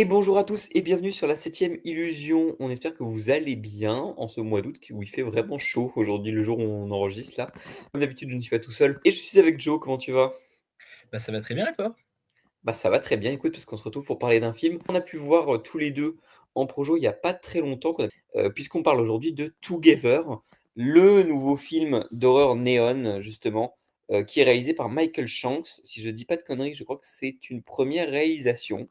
Et bonjour à tous et bienvenue sur la 7e illusion. On espère que vous allez bien en ce mois d'août où il fait vraiment chaud aujourd'hui, le jour où on enregistre là. Comme d'habitude, je ne suis pas tout seul et je suis avec Joe. Comment tu vas? Bah, ça va très bien et toi? Bah ça va très bien, écoute, parce qu'on se retrouve pour parler d'un film qu'on a pu voir tous les deux en projo il n'y a pas très longtemps, puisqu'on parle aujourd'hui de Together, le nouveau film d'horreur néon, justement, qui est réalisé par Michael Shanks. Si je dis pas de conneries, je crois que c'est une première réalisation.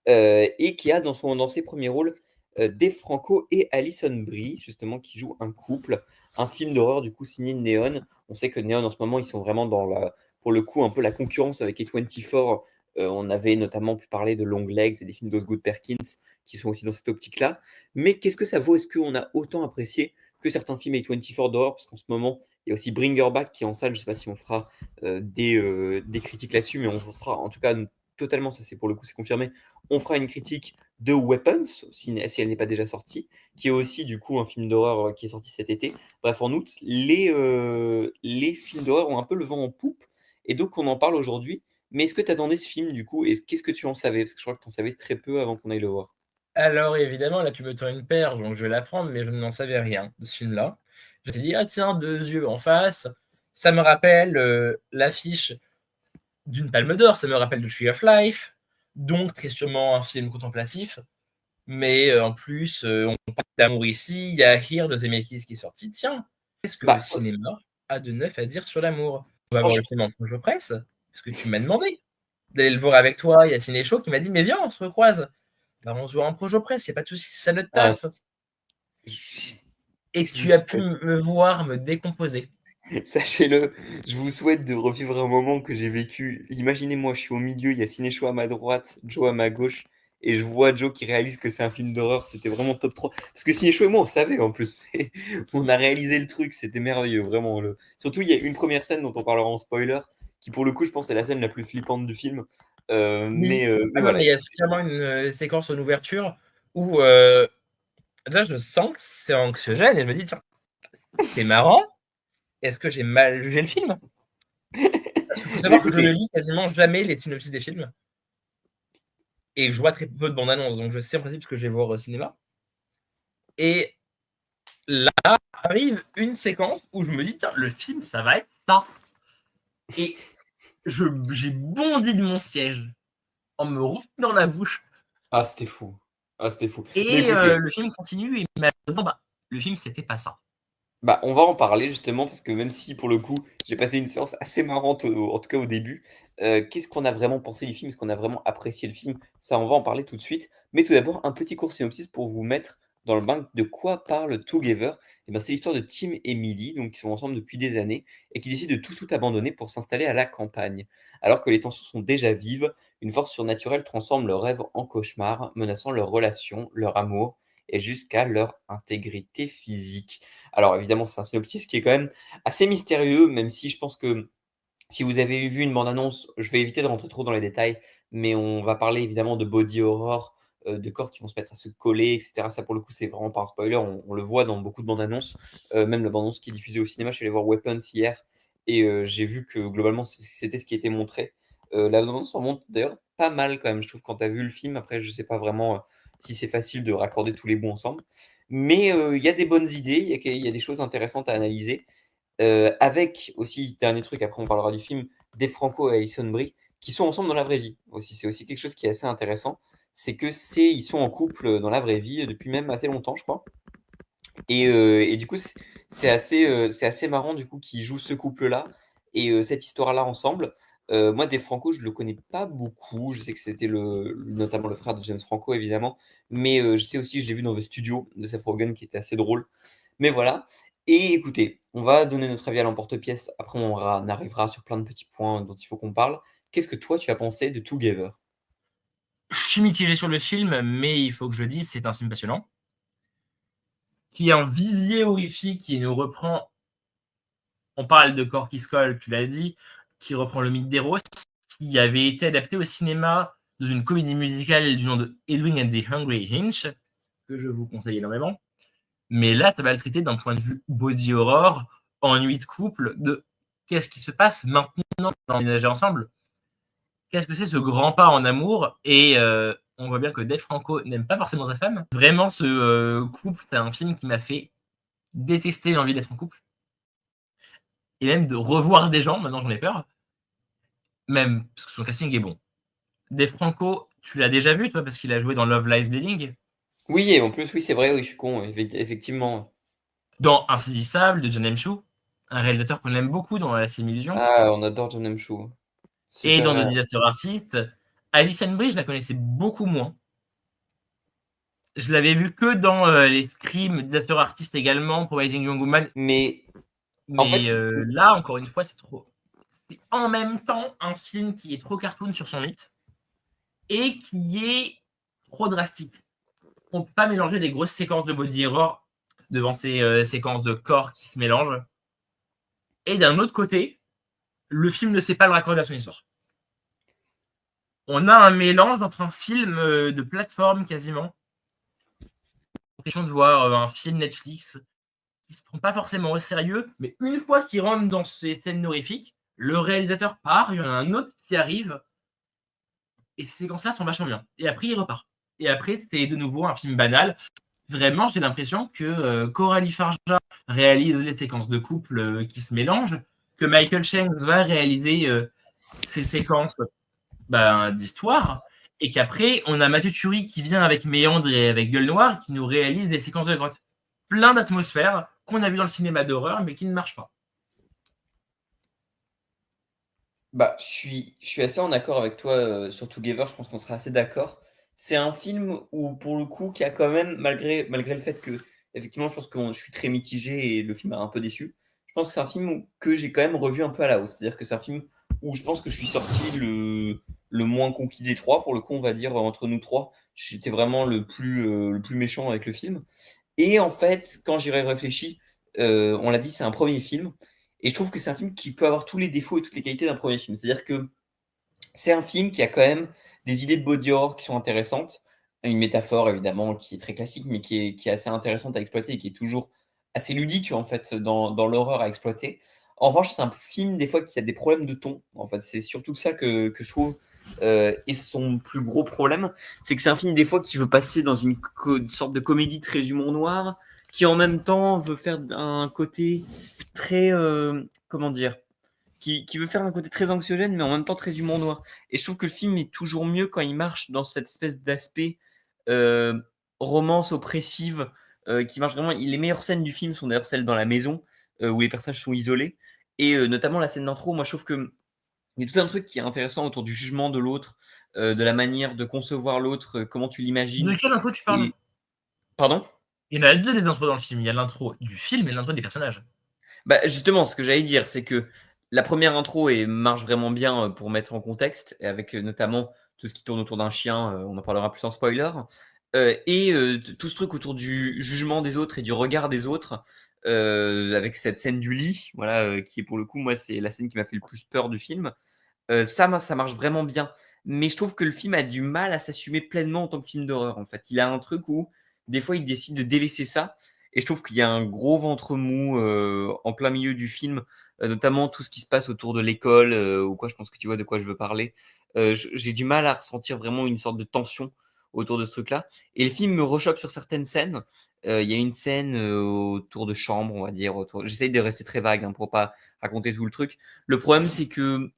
Et qui a dans ses premiers rôles, Dave Franco et Alison Brie, justement, qui jouent un couple. Un film d'horreur, du coup, signé Neon. On sait que Neon, en ce moment, ils sont vraiment dans la pour le coup, un peu la concurrence avec A24. On avait notamment pu parler de Longlegs et des films d'Osgood Perkins, qui sont aussi dans cette optique-là. Mais qu'est-ce que ça vaut? Est-ce qu'on a autant apprécié que certains films A24 d'horreur? Parce qu'en ce moment, il y a aussi Bring Her Back qui est en salle. Je ne sais pas si on fera des critiques là-dessus, mais on fera en tout cas totalement, ça c'est pour le coup, c'est confirmé, on fera une critique de Weapons, si elle n'est pas déjà sortie, qui est aussi du coup un film d'horreur qui est sorti cet été. Bref, en août, les films d'horreur ont un peu le vent en poupe, et donc on en parle aujourd'hui. Mais est-ce que tu attendais ce film du coup, et qu'est-ce que tu en savais? Parce que je crois que tu en savais très peu avant qu'on aille le voir. Alors évidemment, là tu me tends une perche, donc je vais la prendre, mais je n'en savais rien de ce film-là. Je t'ai dit, ah tiens, deux yeux en face, ça me rappelle l'affiche d'une Palme d'Or, ça me rappelle The Tree of Life, donc très sûrement un film contemplatif, mais en plus, on parle d'amour ici, il y a Here de Zemeckis qui est sorti. Tiens, qu'est-ce que le Bah, cinéma a de neuf à dire sur l'amour? On va voir le franchement, film en projo presse, parce que tu m'as demandé d'aller le voir avec toi, il y a Ciné Show qui m'a dit, mais viens, on se recroise. Bah, on se voit en projo presse, il n'y a pas de souci, c'est ça notre ah, taf. je Et je vous tu as pu souhaite. me voir me décomposer. Sachez-le, je vous souhaite de revivre un moment que j'ai vécu. Imaginez-moi, je suis au milieu, il y a Cinécho à ma droite, Joe à ma gauche, et je vois Joe qui réalise que c'est un film d'horreur. C'était vraiment top 3. Parce que Cinécho et moi, on savait en plus. On a réalisé le truc, c'était merveilleux, vraiment. Surtout, il y a une première scène dont on parlera en spoiler, qui pour le coup, je pense, est la scène la plus flippante du film. Mais Ah non, voilà. mais il y a clairement une séquence en ouverture où là, je sens que c'est anxiogène et je me dis, tiens, c'est marrant, est-ce que j'ai mal jugé le film? Parce qu'il faut Mais savoir que je ne écoutez, lis quasiment jamais les synopsis des films et que je vois très peu de bandes annonces, donc je sais en principe ce que je vais voir au cinéma. Et là arrive une séquence où je me dis, tiens, le film, ça va être ça. Et j'ai bondi de mon siège en me retenant la bouche. ah, c'était fou. Ah, c'était fou. Mais Et écoutez, le film continue et malheureusement, bah, le film, c'était pas ça. bah, on va en parler justement parce que même si pour le coup j'ai passé une séance assez marrante en tout cas au début, qu'est-ce qu'on a vraiment pensé du film? Est-ce qu'on a vraiment apprécié le film? Ça, on va en parler tout de suite. Mais tout d'abord, un petit court synopsis pour vous mettre dans le bain de quoi parle Together. Et ben, c'est l'histoire de Tim et Millie, donc qui sont ensemble depuis des années et qui décident de tout abandonner pour s'installer à la campagne. Alors que les tensions sont déjà vives, une force surnaturelle transforme leurs rêves en cauchemars, menaçant leur relation, leur amour et jusqu'à leur intégrité physique. Alors évidemment, c'est un synopsis qui est quand même assez mystérieux, même si je pense que si vous avez vu une bande-annonce, je vais éviter de rentrer trop dans les détails, mais on va parler évidemment de body horror, de corps qui vont se mettre à se coller, et cetera. Ça, pour le coup, c'est vraiment pas un spoiler, on le voit dans beaucoup de bandes annonces, même la bande annonce qui est diffusée au cinéma. Je suis allé voir Weapons hier et j'ai vu que globalement, c'était ce qui était montré. La bande annonce en montre d'ailleurs pas mal quand même, je trouve, quand tu as vu le film. Après, je sais pas vraiment, si c'est facile de raccorder tous les bouts ensemble, mais il y a des bonnes idées, il y a des choses intéressantes à analyser. Avec aussi, dernier truc, après on parlera du film, Dave Franco et Alison Brie, qui sont ensemble dans la vraie vie aussi. C'est aussi quelque chose qui est assez intéressant. C'est que ils sont en couple dans la vraie vie depuis même assez longtemps, je crois. Et du coup, c'est assez marrant du coup qu'ils jouent ce couple-là et cette histoire-là ensemble. Moi, Dave Franco, je le connais pas beaucoup. Je sais que c'était notamment le frère de James Franco, évidemment. Mais je sais aussi, je l'ai vu dans The Studio de Seth Rogen, qui était assez drôle. Mais voilà. Et écoutez, on va donner notre avis à l'emporte-pièce. Après, on arrivera sur plein de petits points dont il faut qu'on parle. Qu'est-ce que toi, tu as pensé de Together? Je suis mitigé sur le film, mais il faut que je le dise, c'est un film passionnant, qui est un vivier horrifique, qui nous reprend, on parle de corps qui se colle, tu l'as dit, qui reprend le mythe d'Eros, qui avait été adapté au cinéma dans une comédie musicale du nom de Edwin and the Hungry Inch, que je vous conseille énormément. Mais là, ça va le traiter d'un point de vue body horror, ennui de couple, de qu'est-ce qui se passe maintenant dans l'emménager ensemble. Qu'est-ce que c'est ce grand pas en amour? Et on voit bien que Dave Franco n'aime pas forcément sa femme. Vraiment, ce couple, c'est un film qui m'a fait détester l'envie d'être en couple. Et même de revoir des gens, maintenant j'en ai peur. Même parce que son casting est bon. Dave Franco, tu l'as déjà vu, toi, parce qu'il a joué dans Love Lies Bleeding. Oui, et en plus, oui, c'est vrai, oui, je suis con, effectivement. Dans Insaisissable de John M. Chu, un réalisateur qu'on aime beaucoup dans La Simillusion. Ah, on adore John M. Chu. Et Super. dans The Disaster Artist. Alison Brie, je la connaissais beaucoup moins. Je l'avais vu que dans les Scream, Disaster Artist également, Promising Young Woman. Mais en fait, Mais là, encore une fois, c'est trop. C'est en même temps un film qui est trop cartoon sur son mythe et qui est trop drastique. On ne peut pas mélanger des grosses séquences de body horror devant ces séquences de corps qui se mélangent. Et d'un autre côté, le film ne sait pas le raccorder à son histoire. On a un mélange entre un film de plateforme quasiment. Question de voir un film Netflix qui se prend pas forcément au sérieux, mais une fois qu'il rentre dans ces scènes horrifiques, le réalisateur part, il y en a un autre qui arrive, et ces séquences-là sont vachement bien. Et après, il repart. Et après, c'était de nouveau un film banal. Vraiment, j'ai l'impression que Coralie Farja réalise les séquences de couple qui se mélangent, que Michael Shanks va réaliser ces séquences d'histoire, et qu'après, on a Mathieu Turi qui vient avec Méandre et avec Gueule Noire qui nous réalise des séquences de grotte. Plein d'atmosphères qu'on a vu dans le cinéma d'horreur, mais qui ne marchent pas. bah, je suis assez en accord avec toi sur Together, je pense qu'on sera assez d'accord. C'est un film où, pour le coup, qui a quand même, malgré le fait que, effectivement, je pense que je suis très mitigé et le film m'a un peu déçu, je pense que c'est un film que j'ai quand même revu un peu à la hausse. C'est-à-dire que c'est un film où je pense que je suis sorti le moins conquis des trois, pour le coup, on va dire, entre nous trois. J'étais vraiment le plus méchant avec le film. Et en fait, quand j'y réfléchi, on l'a dit, c'est un premier film. Et je trouve que c'est un film qui peut avoir tous les défauts et toutes les qualités d'un premier film. C'est-à-dire que c'est un film qui a quand même des idées de body horror qui sont intéressantes. Une métaphore, évidemment, qui est très classique, mais qui est assez intéressante à exploiter et qui est toujours assez ludique, en fait, dans l'horreur à exploiter. En revanche, c'est un film, des fois, qui a des problèmes de ton. En fait, c'est surtout ça que je trouve. Et son plus gros problème, c'est que c'est un film, des fois, qui veut passer dans une sorte de comédie très humour noir, qui en même temps veut faire un côté très. Comment dire, qui veut faire un côté très anxiogène, mais en même temps très humour noir. Et je trouve que le film est toujours mieux quand il marche dans cette espèce d'aspect euh, romance oppressive qui marche vraiment. Les meilleures scènes du film sont d'ailleurs celles dans la maison où les personnages sont isolés. Et notamment la scène d'intro, moi je trouve que il y a tout un truc qui est intéressant autour du jugement de l'autre, de la manière de concevoir l'autre, comment tu De l'imagines. quelle intro tu parles? Et... Pardon. Il y en a deux des intros dans le film. Il y a l'intro du film et l'intro des personnages. Bah, justement, ce que j'allais dire, c'est que la première intro marche vraiment bien pour mettre en contexte, et avec notamment tout ce qui tourne autour d'un chien, on en parlera plus en spoiler, tout ce truc autour du jugement des autres et du regard des autres, avec cette scène du lit, voilà, qui est pour le coup, moi, c'est la scène qui m'a fait le plus peur du film. Ça marche vraiment bien. Mais je trouve que le film a du mal à s'assumer pleinement en tant que film d'horreur, en fait. Il a un truc où, des fois, il décide de délaisser ça. Et je trouve qu'il y a un gros ventre mou en plein milieu du film, notamment tout ce qui se passe autour de l'école, ou quoi, je pense que tu vois de quoi je veux parler. J'ai du mal à ressentir vraiment une sorte de tension autour de ce truc-là. Et le film me rechoppe sur certaines scènes. Il y a une scène autour de chambre, on va dire. J'essaye de rester très vague hein, pour pas raconter tout le truc. Le problème, c'est que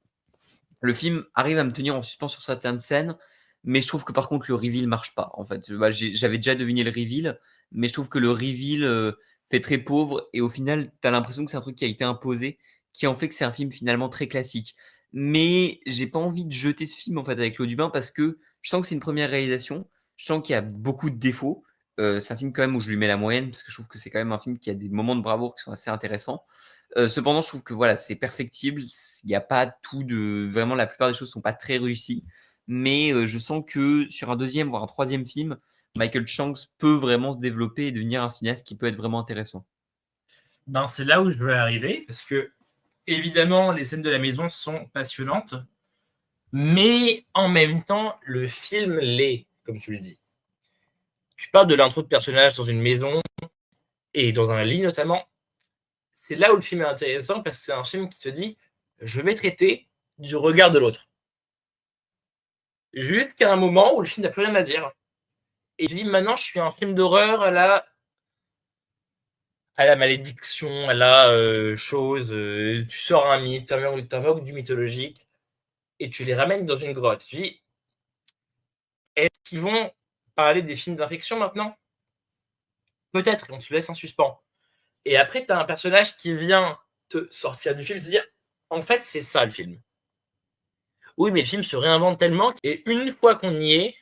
le film arrive à me tenir en suspens sur certaines scènes, mais je trouve que par contre le reveal marche pas. En fait, bah, j'avais déjà deviné le reveal, mais je trouve que le reveal fait très pauvre et au final, tu as l'impression que c'est un truc qui a été imposé, qui en fait que c'est un film finalement très classique. Mais j'ai pas envie de jeter ce film en fait avec l'eau du bain parce que je sens que c'est une première réalisation, je sens qu'il y a beaucoup de défauts. C'est un film quand même où je lui mets la moyenne parce que je trouve que c'est quand même un film qui a des moments de bravoure qui sont assez intéressants. Cependant, je trouve que voilà, c'est perfectible. Il n'y a pas tout de. Vraiment, la plupart des choses ne sont pas très réussies. Mais je sens que sur un deuxième, voire un troisième film, Michael Shanks peut vraiment se développer et devenir un cinéaste qui peut être vraiment intéressant. Ben, c'est là où je veux arriver, parce que, évidemment, les scènes de la maison sont passionnantes, mais en même temps, le film l'est, comme tu le dis. Tu parles de l'intro de personnage dans une maison, et dans un lit notamment. C'est là où le film est intéressant, parce que c'est un film qui te dit, je vais traiter du regard de l'autre. Jusqu'à un moment où le film n'a plus rien à dire. Et je dis, maintenant, je suis un film d'horreur à la malédiction, à la chose. Tu sors un mythe, tu invoques du mythologique, et tu les ramènes dans une grotte. Je dis, est-ce qu'ils vont parler des films d'infection maintenant? Peut-être, on te laisse en suspens. Et après, tu as un personnage qui vient te sortir du film et te dire, en fait, c'est ça le film. Oui, mais le film se réinvente tellement, et une fois qu'on y est,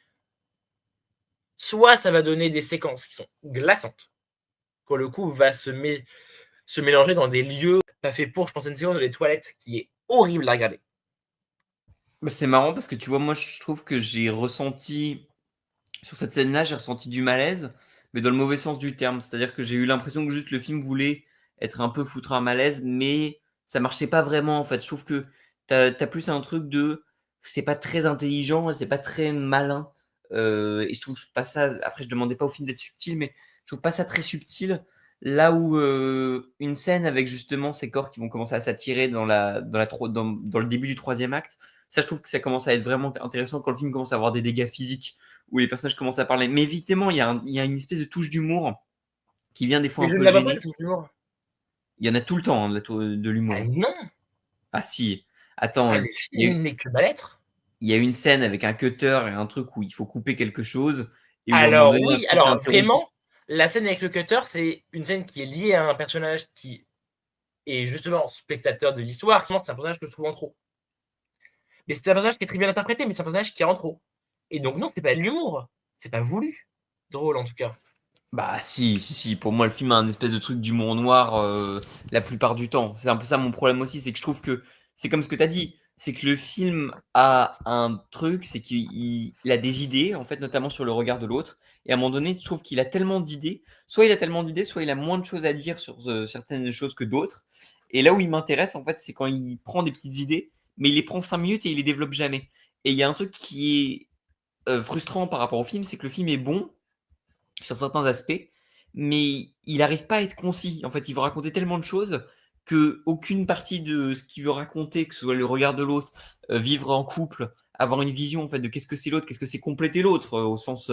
soit ça va donner des séquences qui sont glaçantes, pour le coup, va se mélanger dans des lieux pas fait pour. Je pense à une séquence dans les toilettes qui est horrible à regarder. Bah, c'est marrant parce que tu vois, moi, je trouve que j'ai ressenti sur cette scène-là, j'ai ressenti du malaise, mais dans le mauvais sens du terme. C'est-à-dire que j'ai eu l'impression que juste le film voulait être un peu foutre un malaise, mais ça marchait pas vraiment, en fait. Je trouve que tu as plus un truc de c'est pas très intelligent, c'est pas très malin, et je trouve pas ça après je demandais pas au film d'être subtil, mais je trouve pas ça très subtil. Là où, une scène avec justement ces corps qui vont commencer à s'attirer dans le début du 3e acte, ça je trouve que ça commence à être vraiment intéressant quand le film commence à avoir des dégâts physiques, où les personnages commencent à parler. Mais évidemment, il y a une espèce de touche d'humour qui vient des fois Mais un je ne peu la vois pas, gêner. toujours. Il y en a tout le temps, hein, de Ah l'humour. non. Ah si, attends, Ah, le film n'est que mal-être. il y a une scène avec un cutter et un truc où il faut couper quelque chose, et où à un moment Alors donné, un oui, truc est alors interrompu. vraiment, la scène avec le cutter, c'est une scène qui est liée à un personnage qui est justement spectateur de l'histoire. C'est un personnage que je trouve en trop. Mais c'est un personnage qui est très bien interprété, mais c'est un personnage qui est en trop. Et donc non, c'est pas de l'humour. C'est pas voulu. Drôle en tout cas. Bah si, pour moi le film a un espèce de truc d'humour noir la plupart du temps. C'est un peu ça mon problème aussi, c'est que je trouve que c'est comme ce que tu as dit, c'est que le film a un truc, c'est qu'il a des idées, en fait notamment sur le regard de l'autre, et à un moment donné je trouve qu'il a tellement d'idées, soit il a tellement d'idées, soit il a moins de choses à dire sur certaines choses que d'autres. Et là où il m'intéresse en fait, c'est quand il prend des petites idées, mais il les prend 5 minutes et il les développe jamais. Et il y a un truc qui est frustrant par rapport au film, c'est que le film est bon sur certains aspects, mais il n'arrive pas à être concis. En fait, il veut raconter tellement de choses que aucune partie de ce qu'il veut raconter, que ce soit le regard de l'autre, vivre en couple, avoir une vision en fait de qu'est-ce que c'est l'autre, qu'est-ce que c'est compléter l'autre au sens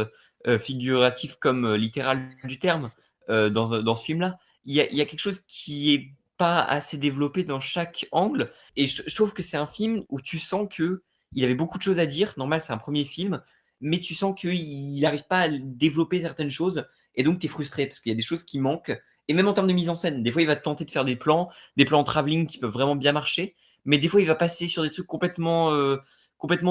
figuratif comme littéral du terme dans ce film-là. Il y a quelque chose qui est pas assez développé dans chaque angle, et je trouve que c'est un film où tu sens que il avait beaucoup de choses à dire. Normal, c'est un premier film, mais tu sens qu'il n'arrive pas à développer certaines choses, et donc tu es frustré parce qu'il y a des choses qui manquent. Et même en termes de mise en scène, des fois il va tenter de faire des plans travelling qui peuvent vraiment bien marcher, mais des fois il va passer sur des trucs complètement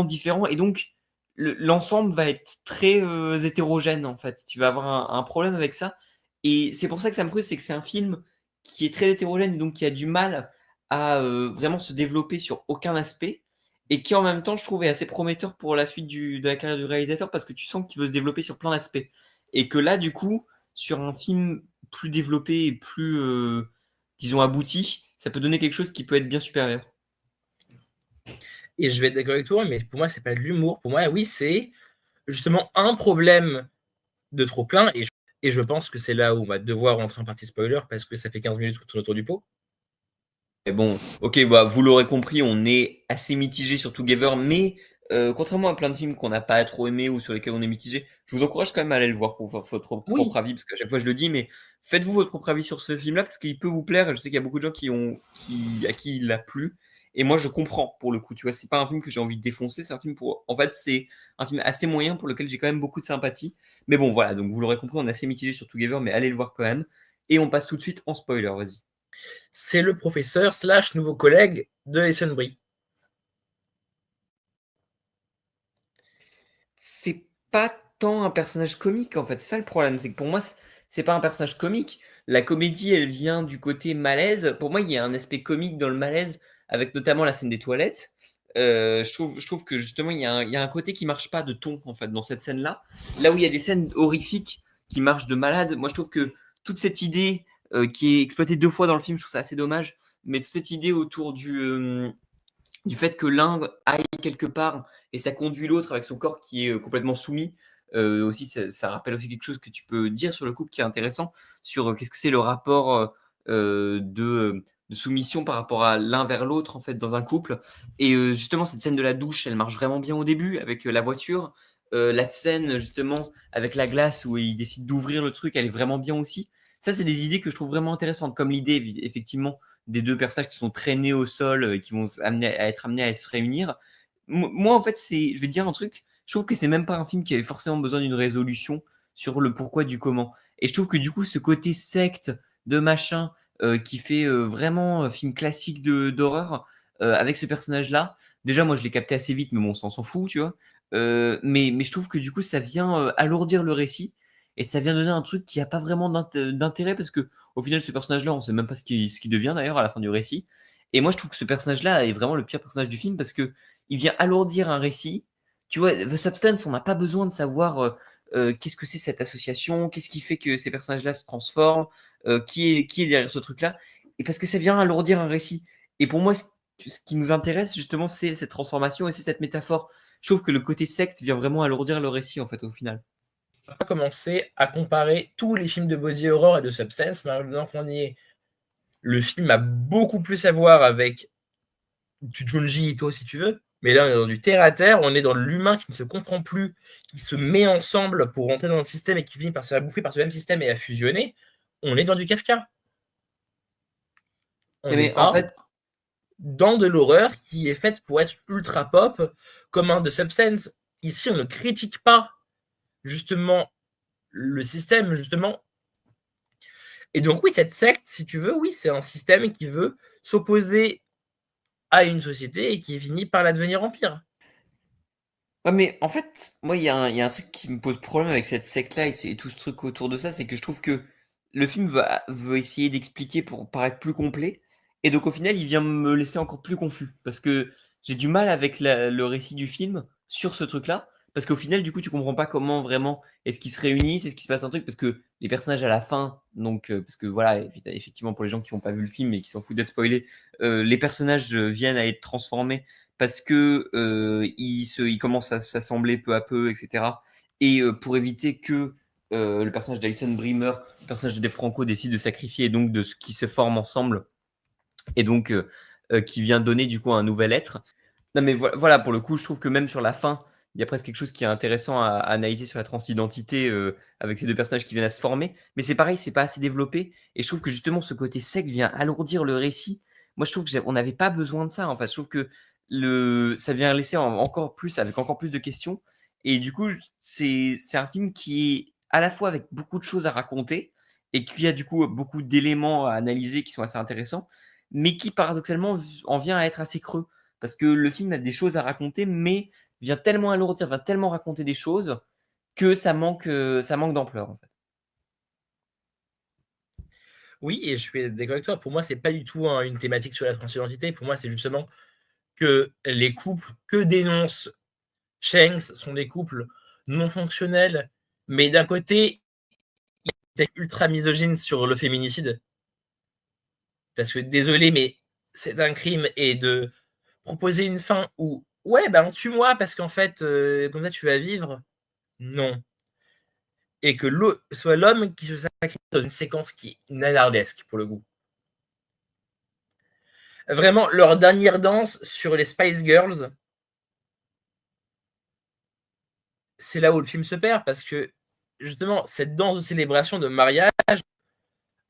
différents, et donc l'ensemble va être très hétérogène en fait. Tu vas avoir un problème avec ça, et c'est pour ça que ça me frustre, c'est que c'est un film qui est très hétérogène et donc qui a du mal à vraiment se développer sur aucun aspect, et qui en même temps, je trouve, est assez prometteur pour la suite de la carrière du réalisateur parce que tu sens qu'il veut se développer sur plein d'aspects. Et que là, du coup, sur un film plus développé et plus, disons, abouti, ça peut donner quelque chose qui peut être bien supérieur. Et je vais être d'accord avec toi, mais pour moi, c'est pas de l'humour. Pour moi, oui, c'est justement un problème de trop plein. Et je pense que c'est là où on va devoir rentrer en partie spoiler parce que ça fait 15 minutes qu'on tourne autour du pot. Mais bon, ok, bah, vous l'aurez compris, on est assez mitigé sur Together, mais contrairement à plein de films qu'on n'a pas trop aimé ou sur lesquels on est mitigé, je vous encourage quand même à aller le voir pour votre propre Oui, avis, parce qu'à chaque fois je le dis, mais faites-vous votre propre avis sur ce film-là, parce qu'il peut vous plaire, et je sais qu'il y a beaucoup de gens à qui il a plu, et moi je comprends pour le coup, tu vois, c'est pas un film que j'ai envie de défoncer, c'est un film en fait, c'est un film assez moyen pour lequel j'ai quand même beaucoup de sympathie, mais bon, voilà, donc vous l'aurez compris, on est assez mitigé sur Together, mais allez le voir quand même, et on passe tout de suite en spoiler, vas-y. c'est le professeur slash nouveau collègue de Alison Brie. C'est pas tant un personnage comique en fait, c'est ça le problème, c'est que pour moi c'est pas un personnage comique. La comédie elle vient du côté malaise. Pour moi il y a un aspect comique dans le malaise avec notamment la scène des toilettes. Je trouve que justement il y a un côté qui marche pas de ton en fait dans cette scène-là. Là où il y a des scènes horrifiques qui marchent de malade, moi je trouve que toute cette idée qui est exploitée 2 fois dans le film, je trouve ça assez dommage, mais toute cette idée autour du fait que l'un aille quelque part et ça conduit l'autre avec son corps qui est complètement soumis. Aussi, ça rappelle aussi quelque chose que tu peux dire sur le couple qui est intéressant, sur qu'est-ce que c'est le rapport soumission par rapport à l'un vers l'autre en fait dans un couple. Et justement cette scène de la douche, elle marche vraiment bien au début avec la voiture. La scène justement avec la glace où il décide d'ouvrir le truc, elle est vraiment bien aussi. Ça, c'est des idées que je trouve vraiment intéressantes, comme l'idée effectivement des deux personnages qui sont traînés au sol, qui vont être amenés à se réunir. Moi, en fait, je vais te dire un truc. Je trouve que c'est même pas un film qui avait forcément besoin d'une résolution sur le pourquoi du comment. Et je trouve que du coup, ce côté secte de machin qui fait vraiment film classique d'horreur avec ce personnage-là. Déjà, moi, je l'ai capté assez vite, mais bon, on s'en fout, tu vois. Mais je trouve que du coup, ça vient alourdir le récit et ça vient donner un truc qui a pas vraiment d'intérêt parce que au final, ce personnage-là, on sait même pas ce qu'il devient d'ailleurs à la fin du récit. Et moi, je trouve que ce personnage-là est vraiment le pire personnage du film parce que il vient alourdir un récit. Tu vois, The Substance, on n'a pas besoin de savoir qu'est-ce que c'est cette association, qu'est-ce qui fait que ces personnages-là se transforment, qui est derrière ce truc-là. Et parce que ça vient alourdir un récit. Et pour moi, ce qui nous intéresse justement, c'est cette transformation et c'est cette métaphore. Je trouve que le côté secte vient vraiment alourdir le récit en fait au final. On va commencer à comparer tous les films de body horror et de substance. Maintenant qu'on y est, le film a beaucoup plus à voir avec du Junji Ito si tu veux, mais là on est dans du terre à terre, on est dans l'humain qui ne se comprend plus, qui se met ensemble pour rentrer dans un système et qui finit par se faire bouffer par ce même système et à fusionner. On est dans du Kafka. On n'est Mais en pas fait, dans de l'horreur qui est faite pour être ultra pop comme un de Substance. Ici, on ne critique pas justement le système, justement. Et donc oui, cette secte, si tu veux, oui, c'est un système qui veut s'opposer à une société et qui finit par la devenir empire. ouais, mais en fait, moi, il y a un truc qui me pose problème avec cette secte-là et tout ce truc autour de ça, c'est que je trouve que le film veut essayer d'expliquer pour paraître plus complet, et donc au final, il vient me laisser encore plus confus, parce que j'ai du mal avec le récit du film sur ce truc-là, parce qu'au final, du coup, tu comprends pas comment vraiment est-ce qu'ils se réunissent, est-ce qu'il se passe un truc, parce que les personnages à la fin, donc, parce que voilà, effectivement, pour les gens qui n'ont pas vu le film et qui s'en foutent d'être spoilés, les personnages viennent à être transformés parce que ils commencent à s'assembler peu à peu, etc. Et pour éviter que le personnage d'Alison Brimmer, le personnage de Dave Franco, décide de sacrifier et donc de ce qui se forme ensemble et donc qui vient donner du coup un nouvel être. Non mais voilà, pour le coup, je trouve que même sur la fin, il y a presque quelque chose qui est intéressant à analyser sur la transidentité avec ces deux personnages qui viennent à se former. Mais c'est pareil, c'est pas assez développé. Et je trouve que justement ce côté sec vient alourdir le récit. Moi, je trouve qu'on n'avait pas besoin de ça. En fait, je trouve que ça vient laisser encore plus, avec encore plus de questions. Et du coup, c'est un film qui est à la fois avec beaucoup de choses à raconter et qui a du coup beaucoup d'éléments à analyser qui sont assez intéressants, mais qui paradoxalement en vient à être assez creux parce que le film a des choses à raconter, mais vient tellement alourdir, va tellement raconter des choses que ça manque d'ampleur en fait. Oui, et je suis d'accord avec toi. Pour moi, c'est pas du tout une thématique sur la transidentité. Pour moi, c'est justement que les couples que dénonce Shanks sont des couples non fonctionnels, mais d'un côté, il est ultra misogyne sur le féminicide. Parce que désolé, mais c'est un crime et de proposer une fin où ouais, ben tue-moi parce qu'en fait, comme ça tu vas vivre. Non. Et que soit l'homme qui se sacrifie dans une séquence qui est nanardesque pour le coup. Vraiment, leur dernière danse sur les Spice Girls, c'est là où le film se perd parce que justement, cette danse de célébration de mariage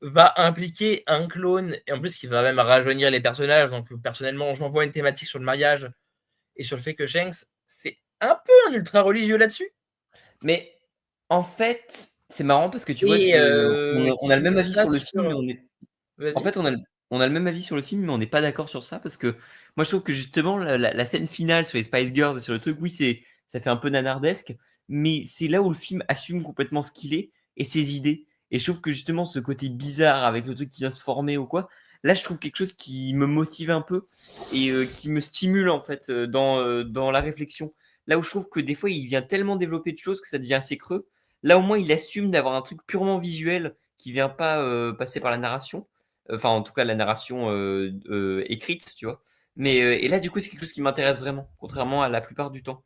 va impliquer un clone et en plus qui va même rajeunir les personnages. Donc personnellement, j'envoie une thématique sur le mariage et sur le fait que Shanks, c'est un peu un ultra religieux là-dessus. Mais en fait, c'est marrant parce que tu vois, Et on qui a le même avis finissera sur le film, mais sur. on est. En Vas-y. fait, on a le même avis sur le film, mais on n'est pas d'accord sur ça parce que moi, je trouve que justement, la scène finale sur les Spice Girls et sur le truc, oui, ça fait un peu nanardesque, mais c'est là où le film assume complètement ce qu'il est et ses idées. Et je trouve que justement, ce côté bizarre avec le truc qui vient se former ou quoi, là, je trouve quelque chose qui me motive un peu et qui me stimule en fait dans la réflexion. Là où je trouve que des fois, il vient tellement développer de choses que ça devient assez creux. Là, au moins, il assume d'avoir un truc purement visuel qui vient pas passer par la narration. Enfin, en tout cas, la narration écrite, tu vois. Mais et là, du coup, c'est quelque chose qui m'intéresse vraiment, contrairement à la plupart du temps.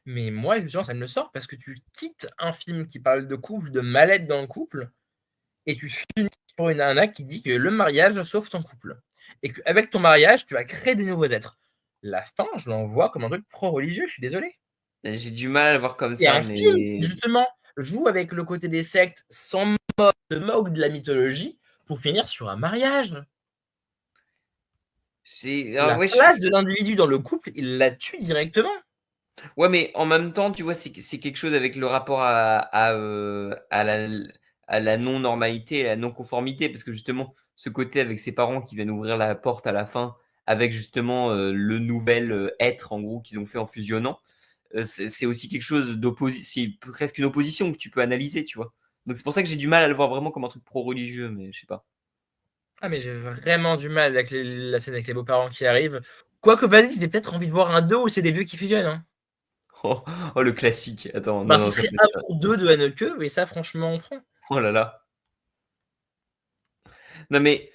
Mais moi, justement, ça me le sort parce que tu quittes un film qui parle de couple, de mal-être dans le couple, et tu finis pour une nana qui dit que le mariage sauve ton couple. Et qu'avec ton mariage, tu vas créer des nouveaux êtres. La fin, je l'envoie comme un truc pro-religieux, je suis désolé. J'ai du mal à le voir comme C'est ça, un film mais qui, justement, joue avec le côté des sectes, se moque de la mythologie, pour finir sur un mariage. La ouais, place de l'individu dans le couple, il la tue directement. ouais, mais en même temps, tu vois, c'est quelque chose avec le rapport à la non-normalité, à la non-conformité, parce que justement, ce côté avec ses parents qui viennent ouvrir la porte à la fin, avec justement le nouvel être, en gros, qu'ils ont fait en fusionnant, c'est aussi quelque chose d'opposition, c'est presque une opposition que tu peux analyser, tu vois. Donc c'est pour ça que j'ai du mal à le voir vraiment comme un truc pro-religieux, mais je sais pas. Ah, mais j'ai vraiment du mal avec la scène avec les beaux-parents qui arrivent. Quoique, vas-y, j'ai peut-être envie de voir un 2 où c'est des vieux qui fusionnent. Hein. Oh, oh, le classique. Attends, non, Ben, ce non, ça serait c'est. Amour 2 de Haneke, mais ça, franchement, on prend. Oh là là. Non, mais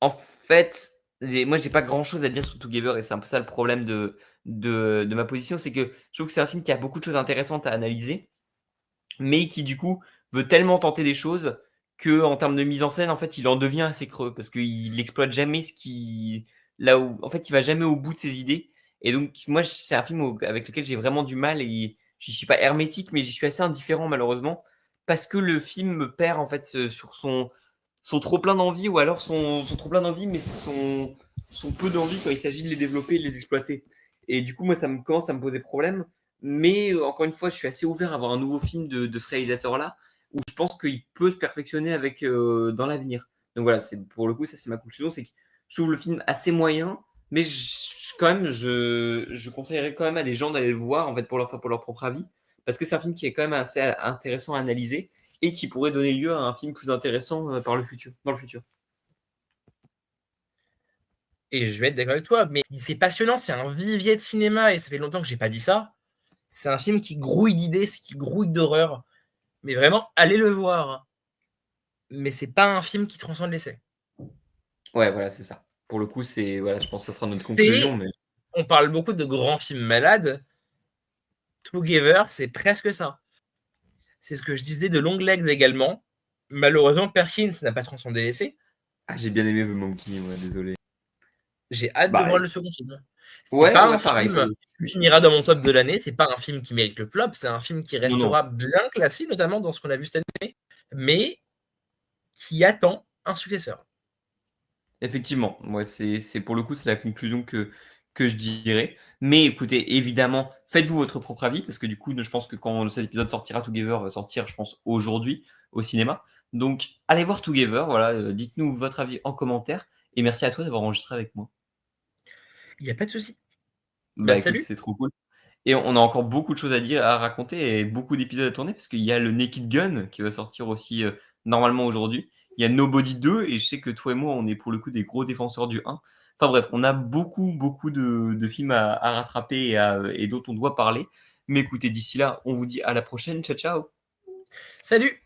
en fait, moi, j'ai pas grand-chose à dire sur Together et c'est un peu ça le problème de ma position, c'est que je trouve que c'est un film qui a beaucoup de choses intéressantes à analyser, mais qui du coup veut tellement tenter des choses que en termes de mise en scène, en fait, il en devient assez creux parce qu'il exploite jamais ce qui là où en fait, il va jamais au bout de ses idées et donc moi, c'est un film avec lequel j'ai vraiment du mal et j'y suis pas hermétique, mais j'y suis assez indifférent malheureusement parce que le film me perd en fait sur son trop plein d'envie ou alors son trop plein d'envie, mais son peu d'envie quand il s'agit de les développer et de les exploiter. Et du coup, moi, ça me commence à me poser problème. Mais encore une fois, je suis assez ouvert à voir un nouveau film de ce réalisateur-là, où je pense qu'il peut se perfectionner avec dans l'avenir. Donc voilà, pour le coup, ça c'est ma conclusion, c'est que je trouve le film assez moyen, mais quand même, je conseillerais quand même à des gens d'aller le voir en fait pour leur propre avis, parce que c'est un film qui est quand même assez intéressant à analyser et qui pourrait donner lieu à un film plus intéressant dans le futur. Et je vais être d'accord avec toi, mais c'est passionnant, c'est un vivier de cinéma et ça fait longtemps que j'ai pas dit ça. C'est un film qui grouille d'idées, qui grouille d'horreur. Mais vraiment, allez le voir. Mais c'est pas un film qui transcende l'essai. Ouais, voilà, c'est ça. Pour le coup, voilà, je pense que ça sera notre C'est, conclusion, mais on parle beaucoup de grands films malades. Together, c'est presque ça. C'est ce que je disais de Long Legs également. Malheureusement, Perkins n'a pas transcendé l'essai. j'ai bien aimé The Monkey, ouais, désolé. J'ai hâte de Bah, voir le second film. C'est ouais, pas un ouais, pareil. film qui finira dans mon top de l'année. C'est pas un film qui mérite le flop. C'est un film qui Non, non, restera bien classé, notamment dans ce qu'on a vu cette année, mais qui attend un successeur. effectivement. Ouais, c'est pour le coup, c'est la conclusion que je dirais. Mais écoutez, évidemment, faites-vous votre propre avis, parce que du coup, je pense que quand cet épisode sortira, Together va sortir, je pense, aujourd'hui au cinéma. Donc, allez voir Together, voilà, dites-nous votre avis en commentaire. Et merci à toi d'avoir enregistré avec moi. Il n'y a pas de souci. Bah Ben, écoute, salut. c'est trop cool. Et on a encore beaucoup de choses à dire, à raconter et beaucoup d'épisodes à tourner parce qu'il y a le Naked Gun qui va sortir aussi normalement aujourd'hui. Il y a Nobody 2 et je sais que toi et moi, on est pour le coup des gros défenseurs du 1. Enfin bref, on a beaucoup de films à rattraper et dont on doit parler. Mais écoutez, d'ici là, on vous dit à la prochaine. Ciao, ciao. Salut.